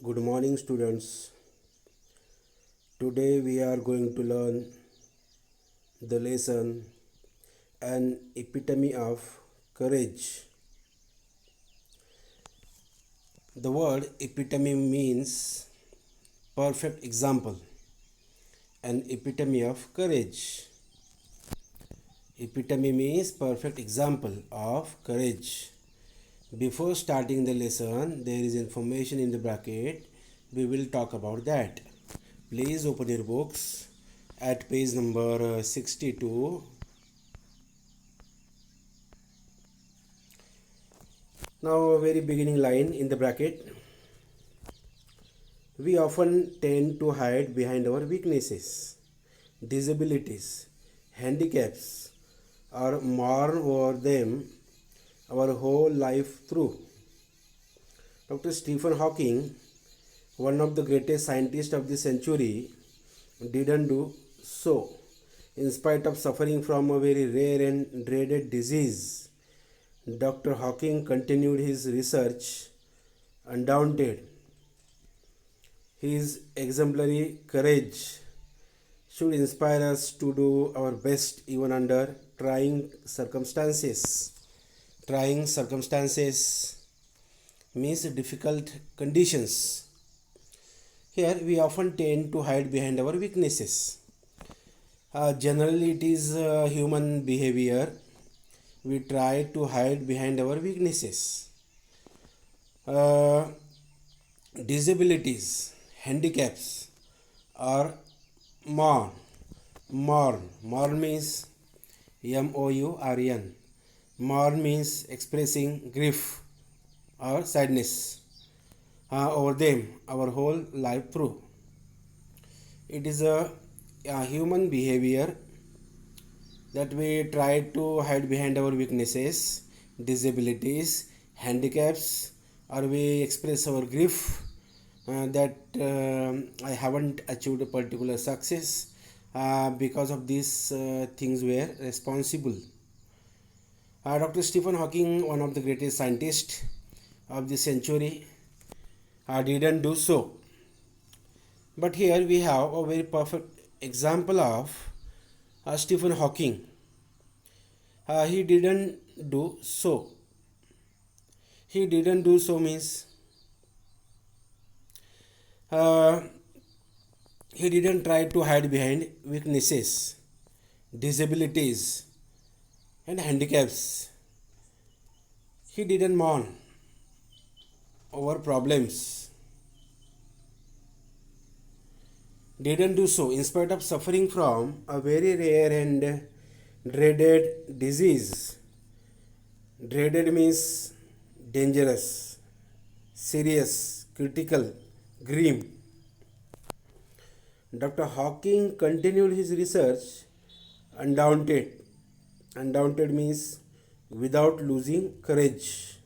Good morning, students. Today we are going to learn the lesson An Epitome of Courage. The word epitome means perfect example. An epitome of courage. Epitome means perfect example of courage. Before starting the lesson, there is information in the bracket. We will talk about that. Please open your books at page number 62. Now, very beginning line in the bracket. We often tend to hide behind our weaknesses, disabilities, handicaps, or mourn over them our whole life through. Dr. Stephen Hawking, one of the greatest scientists of the century, didn't do so. In spite of suffering from a very rare and dreaded disease, Dr. Hawking continued his research undaunted. His exemplary courage should inspire us to do our best even under trying circumstances. Trying circumstances means difficult conditions. Here we often tend to hide behind our weaknesses. Generally, it is human behavior. We try to hide behind our weaknesses. Uh, Disabilities, handicaps, or mourn. Mourn means mourn. Mourn means expressing grief or sadness over them our whole life through. It is a human behavior that we try to hide behind our weaknesses, disabilities, handicaps, or we express our grief that I haven't achieved a particular success because of these things were responsible. Dr. Stephen Hawking, one of the greatest scientists of the century, didn't do so. But here we have a very perfect example of Stephen Hawking. He didn't do so. He didn't do so means he didn't try to hide behind weaknesses, disabilities, and handicaps. He didn't mourn over problems. Didn't do so in spite of suffering from a very rare and dreaded disease. Dreaded means dangerous, serious, critical, grim. Dr. Hawking continued his research undaunted. Undaunted means without losing courage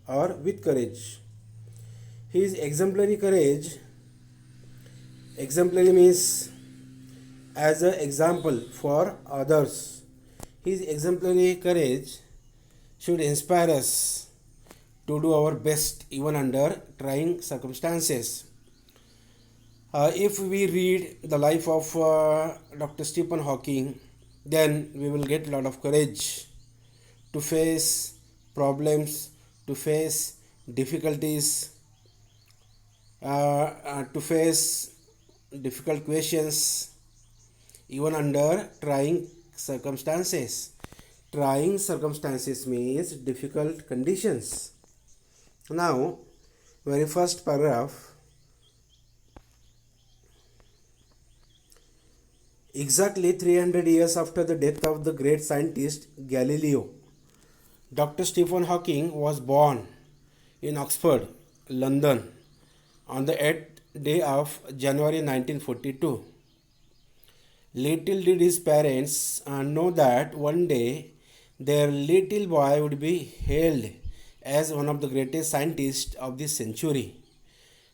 or with courage. His exemplary means as an example for others. His exemplary courage should inspire us to do our best even under trying circumstances. If we read the life of Dr. Stephen Hawking, then we will get a lot of courage to face problems, to face difficulties, to face difficult questions, even under trying circumstances. Trying circumstances means difficult conditions. Now, very first paragraph. Exactly 300 years after the death of the great scientist Galileo, Dr. Stephen Hawking was born in Oxford, London, on the 8th day of January 1942. Little did his parents know that one day their little boy would be hailed as one of the greatest scientists of this century.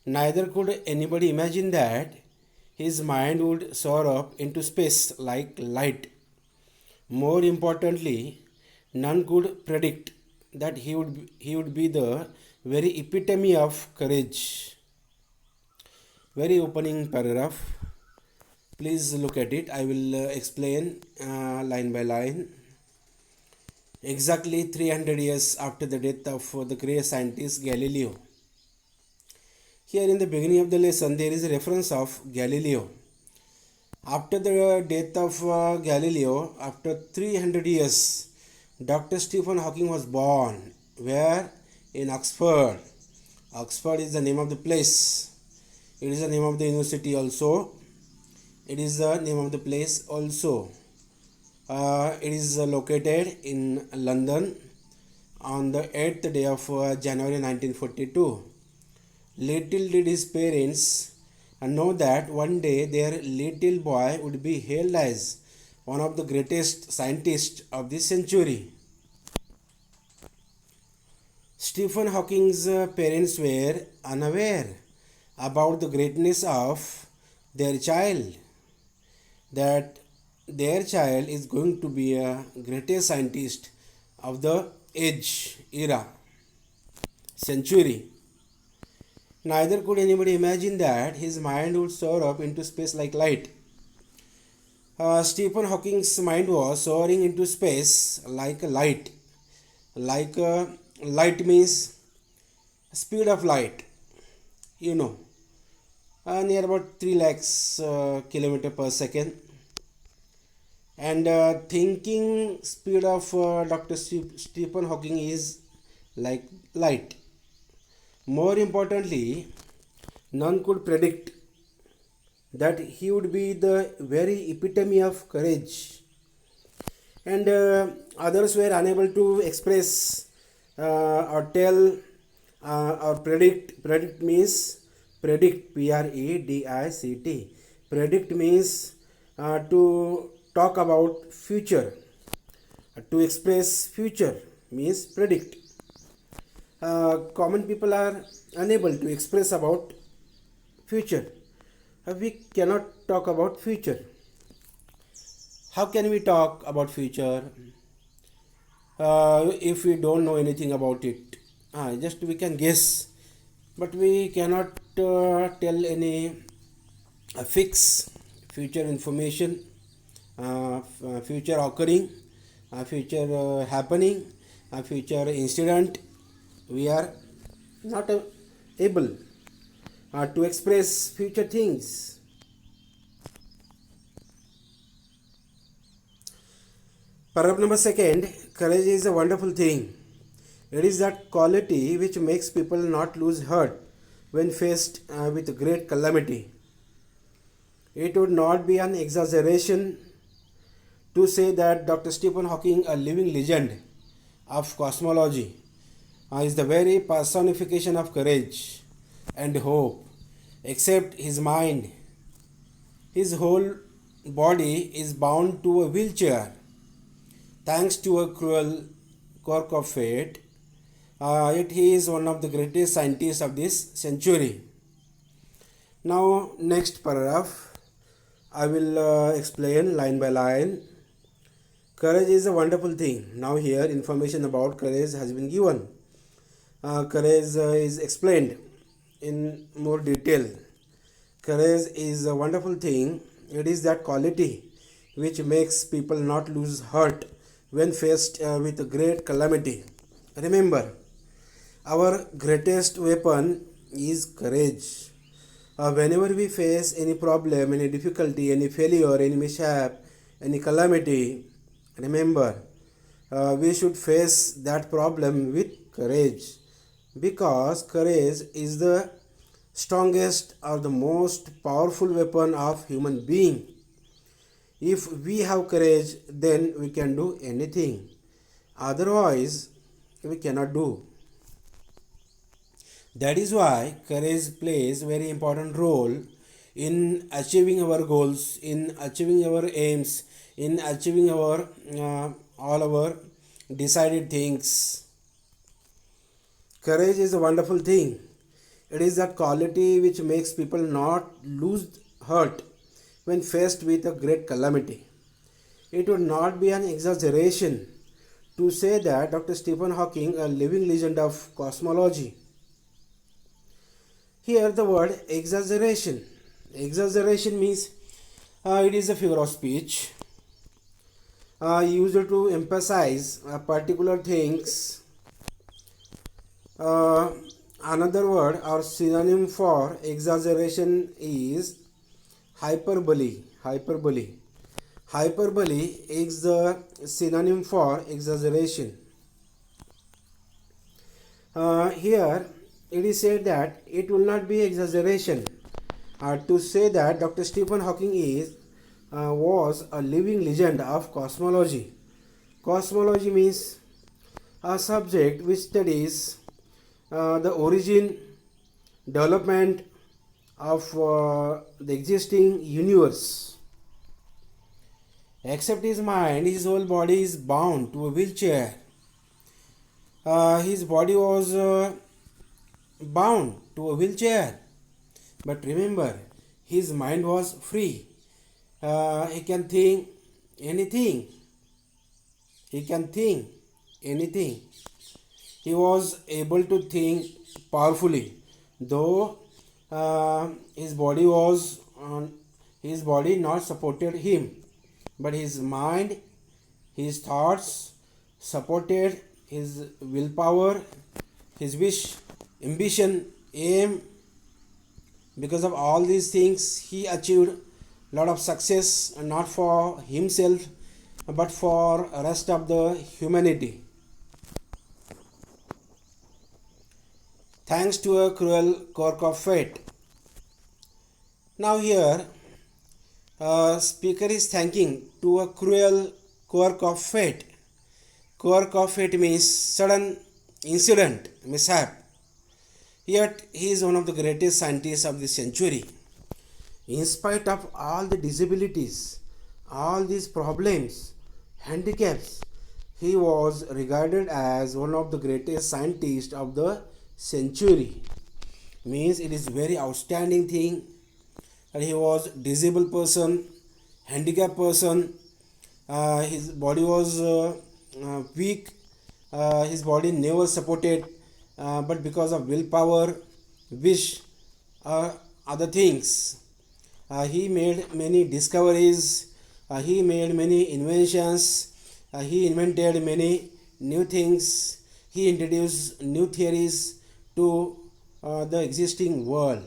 Neither could anybody imagine that his mind would soar up into space like light. More importantly, none could predict that he would be the very epitome of courage. Very opening paragraph. Please look at it. I will explain line by line. Exactly 300 years after the death of the great scientist Galileo. Here in the beginning of the lesson, there is a reference of Galileo. After the death of Galileo, after 300 years, Dr. Stephen Hawking was born. Where? In Oxford. Oxford is the name of the place. It is the name of the university also. It is the name of the place also. It is located in London on the 8th day of January 1942. Little did his parents know that one day their little boy would be hailed as one of the greatest scientists of this century. Stephen Hawking's parents were unaware about the greatness of their child, that their child is going to be a greatest scientist of the age, era, century. Neither could anybody imagine that his mind would soar up into space like light. Stephen Hawking's mind was soaring into space like a light. Like light means speed of light, near about 3 lakhs kilometer per second. And thinking speed of Dr. Stephen Hawking is like light. More importantly, none could predict that he would be the very epitome of courage. And others were unable to express or tell or predict. Predict means predict, Predict. Predict means to talk about future. To express future means predict. Common people are unable to express about future. We cannot talk about future. How can we talk about future if we don't know anything about it? Just we can guess, but we cannot tell any fix future information, future occurring, future happening, future incident. We are not able to express future things. Paragraph number 2. Courage is a wonderful thing. It is that quality which makes people not lose heart when faced with great calamity. It would not be an exaggeration to say that Dr. Stephen Hawking, a living legend of cosmology, is the very personification of courage and hope. Except his mind, his whole body is bound to a wheelchair thanks to a cruel quirk of fate. Yet he is one of the greatest scientists of this century. Now, next paragraph, I will explain line by line. Courage is a wonderful thing. Now here information about courage has been given. Courage is explained in more detail. Courage is a wonderful thing. It is that quality which makes people not lose heart when faced with a great calamity. Remember, our greatest weapon is courage. Whenever we face any problem, any difficulty, any failure, any mishap, any calamity, remember, we should face that problem with courage, because courage is the strongest or the most powerful weapon of human being. If we have courage, then we can do anything. Otherwise, we cannot do. That is why courage plays a very important role in achieving our goals, in achieving our aims, in achieving our all our decided things. Courage is a wonderful thing. It is that quality which makes people not lose heart when faced with a great calamity. It would not be an exaggeration to say that Dr. Stephen Hawking, a living legend of cosmology. Here the word exaggeration Exaggeration means it is a figure of speech used to emphasize particular things. Uh, Another word or synonym for exaggeration is hyperbole. Hyperbole is the synonym for exaggeration. Here it is said that it will not be exaggeration to say that Dr. Stephen Hawking was a living legend of cosmology. Cosmology means a subject which studies the origin, development of the existing universe. Except his mind, his whole body is bound to a wheelchair. His body was bound to a wheelchair. But remember, his mind was free. He can think anything. He can think anything. He was able to think powerfully, though his body not supported him, but his mind, his thoughts supported his willpower, his wish, ambition, aim. Because of all these things, he achieved a lot of success, not for himself but for rest of the humanity. Thanks to a cruel quirk of fate. Now here, speaker is thanking to a cruel quirk of fate. Quirk of fate means sudden incident, mishap. Yet he is one of the greatest scientists of the century. In spite of all the disabilities, all these problems, handicaps, he was regarded as one of the greatest scientists of the century. Means it is very outstanding thing that he was disabled person, handicapped person. His body was weak. His body never supported, but because of willpower, wish, other things, he made many discoveries. He made many inventions. He invented many new things. He introduced new theories to the existing world,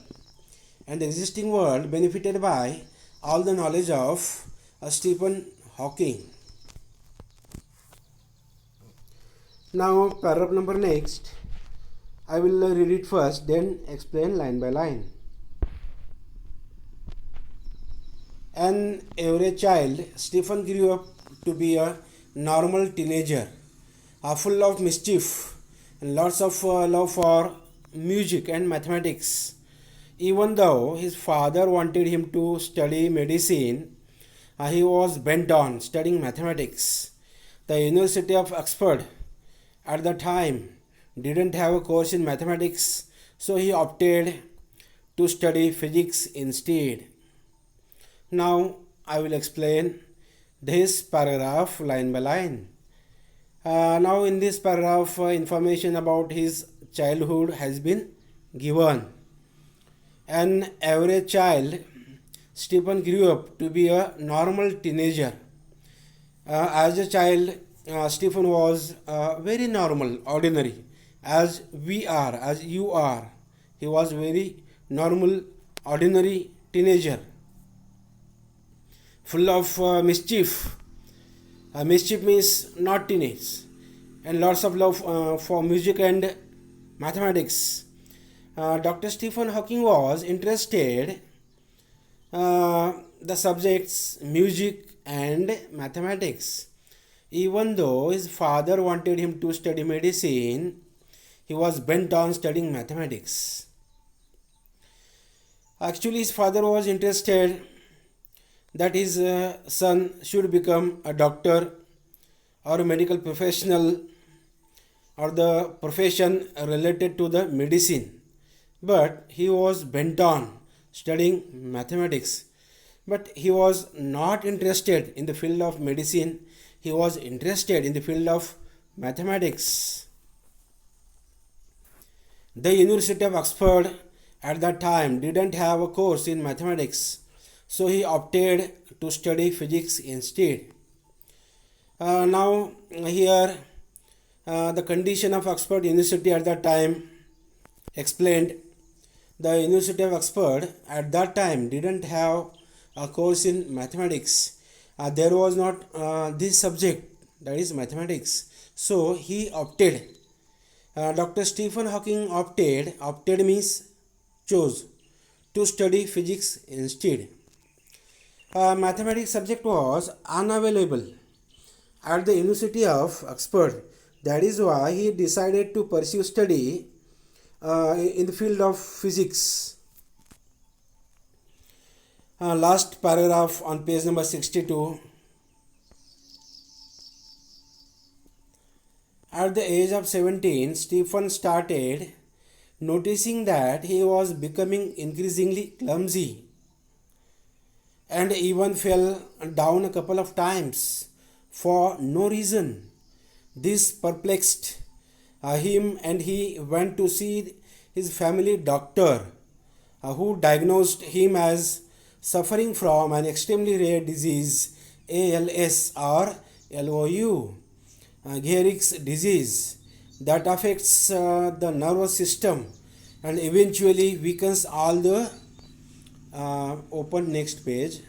and the existing world benefited by all the knowledge of Stephen Hawking. Now paragraph number next, I will read it first, then explain line by line. An average child, Stephen grew up to be a normal teenager, full of mischief and lots of love for music and mathematics. Even though his father wanted him to study medicine, he was bent on studying mathematics. The University of Oxford at the time didn't have a course in mathematics, so he opted to study physics instead. Now I will explain this paragraph line by line. Now in this paragraph, information about his childhood has been given. An average child, Stephen grew up to be a normal teenager. As a child, Stephen was very normal, ordinary, as we are, as you are. He was very normal, ordinary teenager, full of mischief. Mischief means naughtiness, and lots of love for music and mathematics. Dr. Stephen Hawking was interested the subjects music and mathematics. Even though his father wanted him to study medicine, he was bent on studying mathematics. Actually, his father was interested that his son should become a doctor or a medical professional or the profession related to the medicine. But he was bent on studying mathematics. But he was not interested in the field of medicine. He was interested in the field of mathematics. The University of Oxford at that time didn't have a course in mathematics, so he opted to study physics instead. Now here the condition of Oxford University at that time explained. The University of Oxford at that time didn't have a course in mathematics. There was not this subject, that is mathematics. So he opted. Dr. Stephen Hawking opted means chose, to study physics instead. Mathematics subject was unavailable at the University of Oxford. That is why he decided to pursue study in the field of physics. Last paragraph on page number 62. At the age of 17, Stephen started noticing that he was becoming increasingly clumsy and even fell down a couple of times for no reason. This perplexed him, and he went to see his family doctor, who diagnosed him as suffering from an extremely rare disease, ALS or LOU, Gehrig's disease, that affects the nervous system and eventually weakens all the open next page,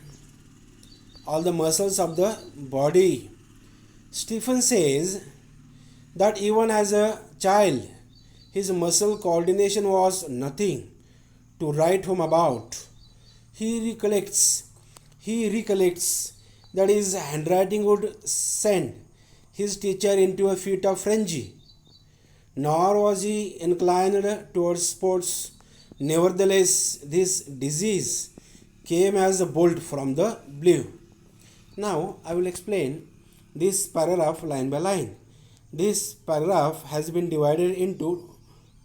all the muscles of the body. Stephen says that even as a child, his muscle coordination was nothing to write home about. He recollects that his handwriting would send his teacher into a fit of frenzy. Nor was he inclined towards sports. Nevertheless, this disease came as a bolt from the blue. Now, I will explain this paragraph line by line. This paragraph has been divided into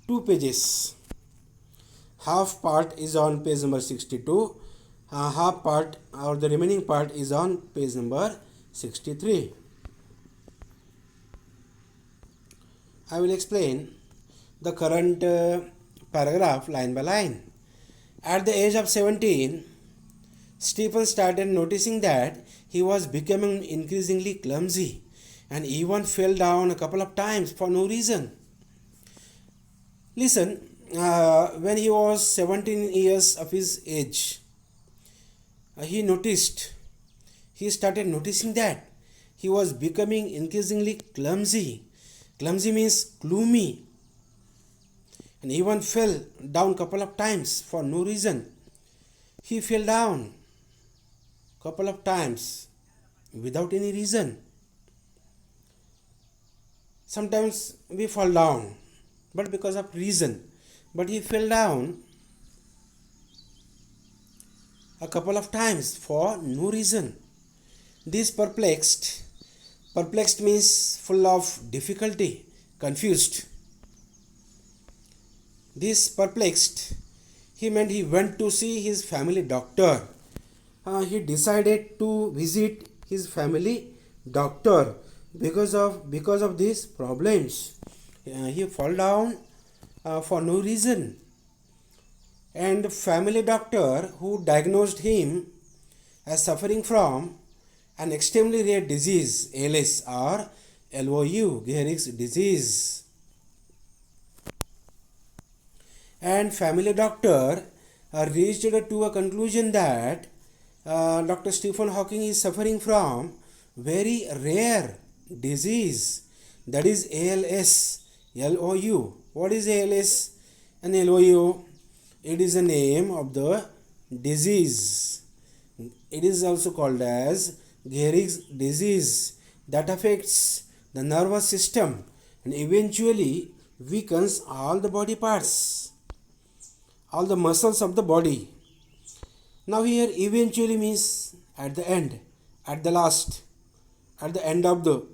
two pages. Half part is on page number 62. Half part or the remaining part is on page number 63. I will explain the current paragraph line by line. At the age of 17, Stephen started noticing that he was becoming increasingly clumsy and even fell down a couple of times for no reason. Listen, when he was 17 years of his age, he started noticing that he was becoming increasingly clumsy. Clumsy means gloomy, and even fell down couple of times for no reason. He fell down couple of times without any reason. Sometimes we fall down, but because of reason. But he fell down a couple of times for no reason. This perplexed means full of difficulty, confused. This perplexed, he meant he went to see his family doctor. He decided to visit his family doctor because of these problems. He fell down for no reason, and the family doctor who diagnosed him as suffering from an extremely rare disease, ALS or LOU, Gehrig's disease. And family doctor reached to a conclusion that Dr. Stephen Hawking is suffering from very rare disease, that is ALS, LOU. What is ALS and LOU? It is the name of the disease. It is also called as Gehrig's disease that affects the nervous system and eventually weakens all the body parts, all the muscles of the body. Now here eventually means at the end, at the last, at the end of the,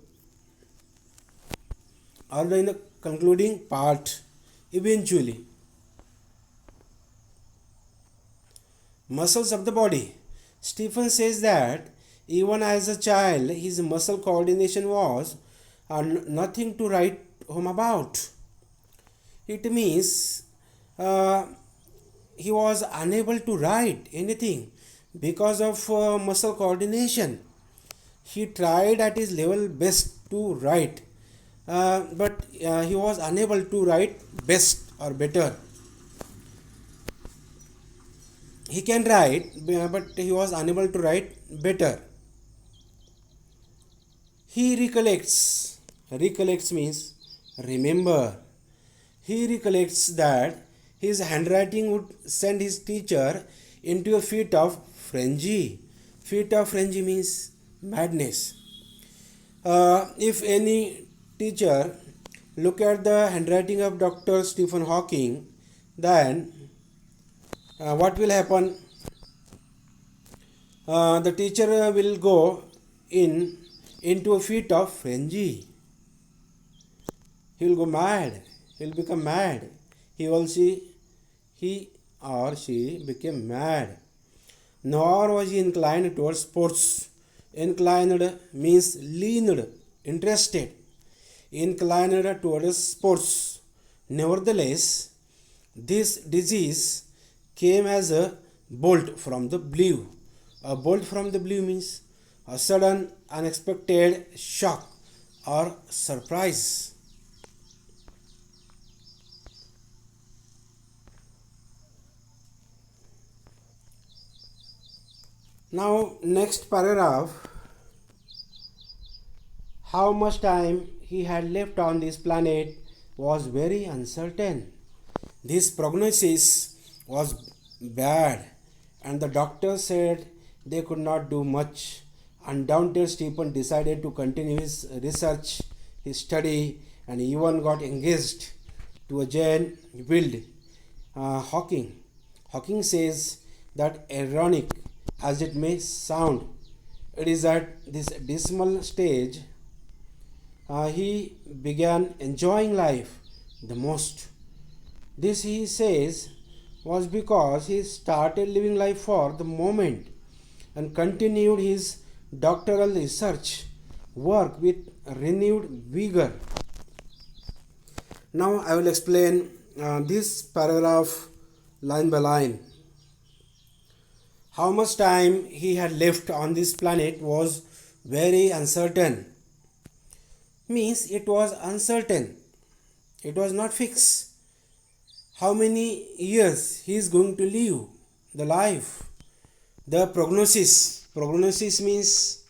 or in the concluding part, eventually. Muscles of the body. Stephen says that even as a child, his muscle coordination was nothing to write home about. It means he was unable to write anything because of muscle coordination. He tried at his level best to write, but he was unable to write best or better. He can write, but he was unable to write better. He recollects. Recollects means remember. He recollects that his handwriting would send his teacher into a fit of frenzy. Fit of frenzy means madness. If any teacher look at the handwriting of Dr. Stephen Hawking, then what will happen? The teacher will go into a fit of frenzy. He will go mad. He will become mad. He or she became mad. Nor was he inclined towards sports. Inclined means leaned, interested. Inclined towards sports. Nevertheless, this disease came as a bolt from the blue. A bolt from the blue means a sudden, unexpected shock or surprise. Now, next paragraph. How much time he had left on this planet was very uncertain. This prognosis was bad, and the doctor said they could not do much. Undaunted, Stephen decided to continue his research, his study, and even got engaged to a Jane Wild Hawking. Hawking says that, ironic as it may sound, it is at this dismal stage he began enjoying life the most. This, he says, was because he started living life for the moment and continued his doctoral research work with renewed vigor. Now I will explain this paragraph line by line. How much time he had left on this planet was very uncertain. Means it was uncertain. It was not fixed. How many years he is going to live the life. The prognosis. Prognosis means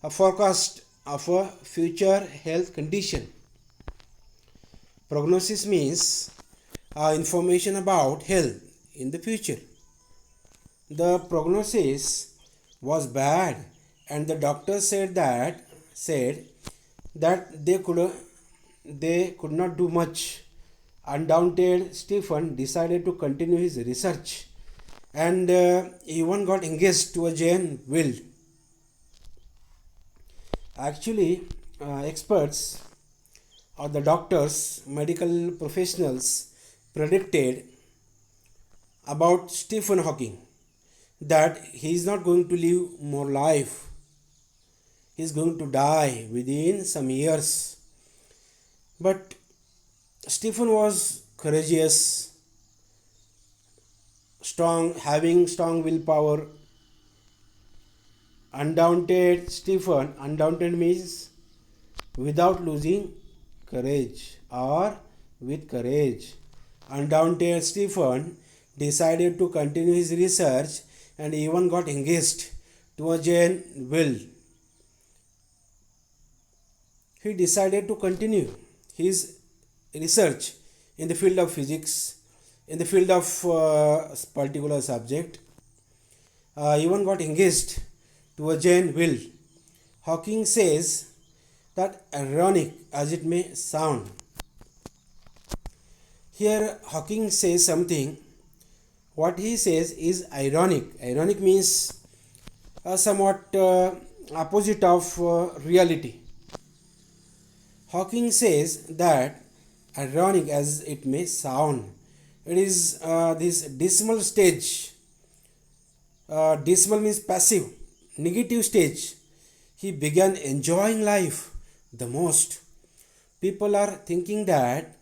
a forecast of a future health condition. Prognosis means information about health in the future. The prognosis was bad, and the doctor said that they could not do much. Undaunted, Stephen decided to continue his research, and even got engaged to a Jane Wild. Actually, experts or the doctors, medical professionals predicted about Stephen Hawking that he is not going to live more life. He is going to die within some years. But Stephen was courageous, strong, having strong willpower. Undaunted Stephen, undaunted means without losing courage or with courage. Undaunted Stephen decided to continue his research and even got engaged to a Jane Wild. He decided to continue his research in the field of physics, in the field of particular subject, even got engaged to a Jane Wild. Hawking says that, ironic as it may sound. Here Hawking says something. What he says is ironic. Ironic means somewhat opposite of reality. Hawking says that, ironic as it may sound, it is this dismal stage. Dismal means passive, negative stage. He began enjoying life the most. People are thinking that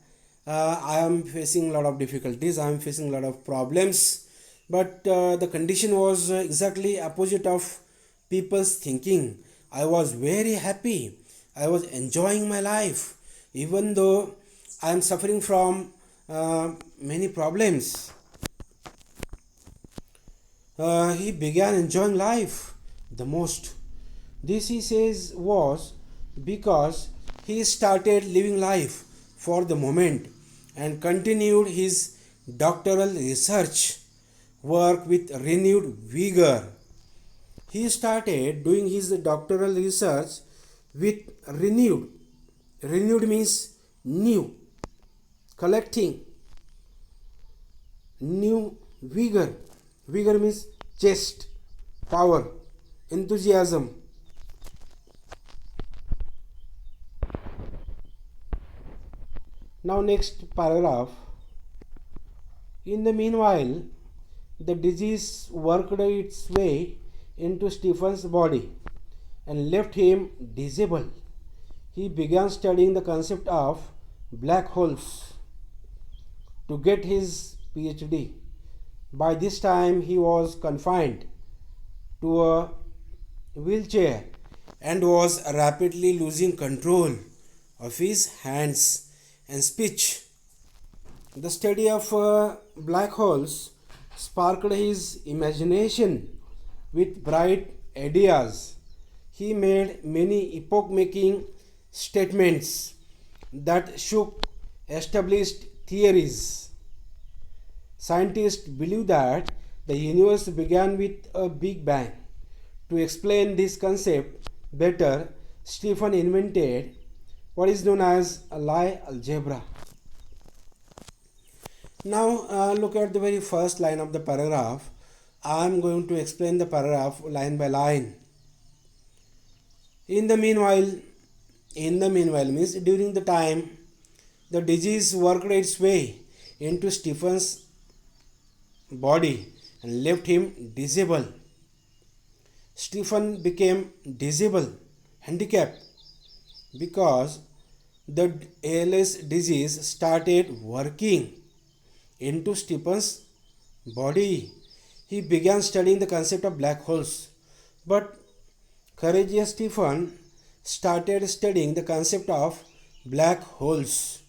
I am facing a lot of difficulties, I am facing a lot of problems, but the condition was exactly opposite of people's thinking. I was very happy, I was enjoying my life, even though I am suffering from many problems. He began enjoying life the most. This, he says, was because he started living life for the moment and continued his doctoral research work with renewed vigor. He started doing his doctoral research with renewed. Renewed means new, collecting new vigor. Vigor means chest, power, enthusiasm. Now, next paragraph. In the meanwhile, the disease worked its way into Stephen's body and left him disabled. He began studying the concept of black holes to get his PhD. By this time, he was confined to a wheelchair and was rapidly losing control of his hands and speech. The study of black holes sparked his imagination with bright ideas. He made many epoch making statements that shook established theories. Scientists believe that the universe began with a big bang. To explain this concept better, Stephen invented what is known as a Lie algebra. Now, look at the very first line of the paragraph. I am going to explain the paragraph line by line. In the meanwhile means during the time the disease worked its way into Stephen's body and left him disabled. Stephen became disabled, handicapped, because the ALS disease started working into Stephen's body. He began studying the concept of black holes. But courageous Stephen started studying the concept of black holes.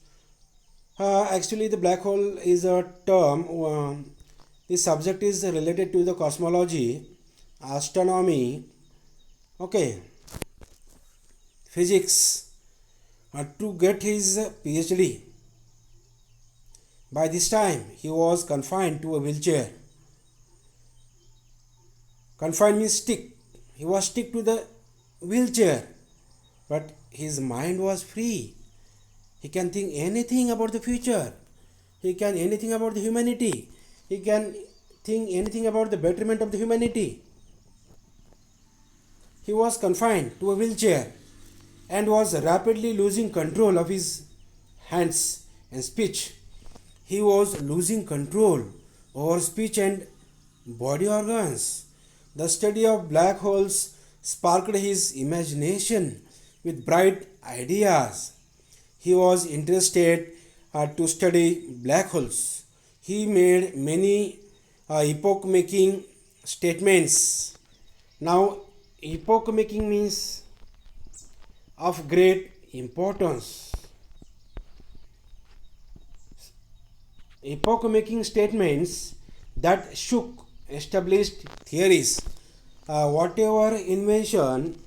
Actually, the black hole is a term. The subject is related to the cosmology, astronomy, okay, physics. To get his PhD. By this time, he was confined to a wheelchair. Confined means stick. He was stick to the wheelchair, but his mind was free. He can think anything about the future. He can anything about the humanity. He can think anything about the betterment of the humanity. He was confined to a wheelchair and was rapidly losing control of his hands and speech. He was losing control over speech and body organs. The study of black holes sparked his imagination with bright ideas. He was interested to study black holes. He made many epoch making statements. Now, epoch making means of great importance. Epoch making statements that shook established theories. Whatever invention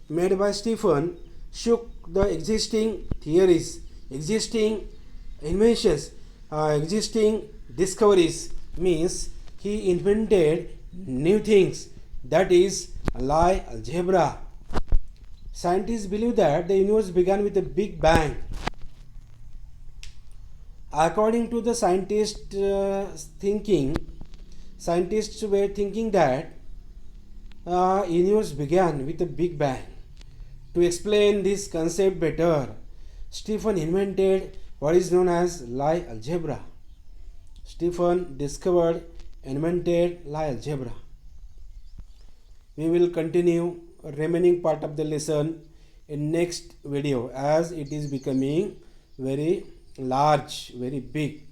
made by Stephen shook the existing theories, existing inventions, existing discoveries, means he invented new things, that is Lie algebra. Scientists believe that the universe began with a big bang. According to the scientists were thinking that universe began with a big bang. To explain this concept better, Stephen invented what is known as Lie algebra. Stephen discovered, invented Lie algebra. We will continue remaining part of the lesson in next video, as it is becoming very large, very big.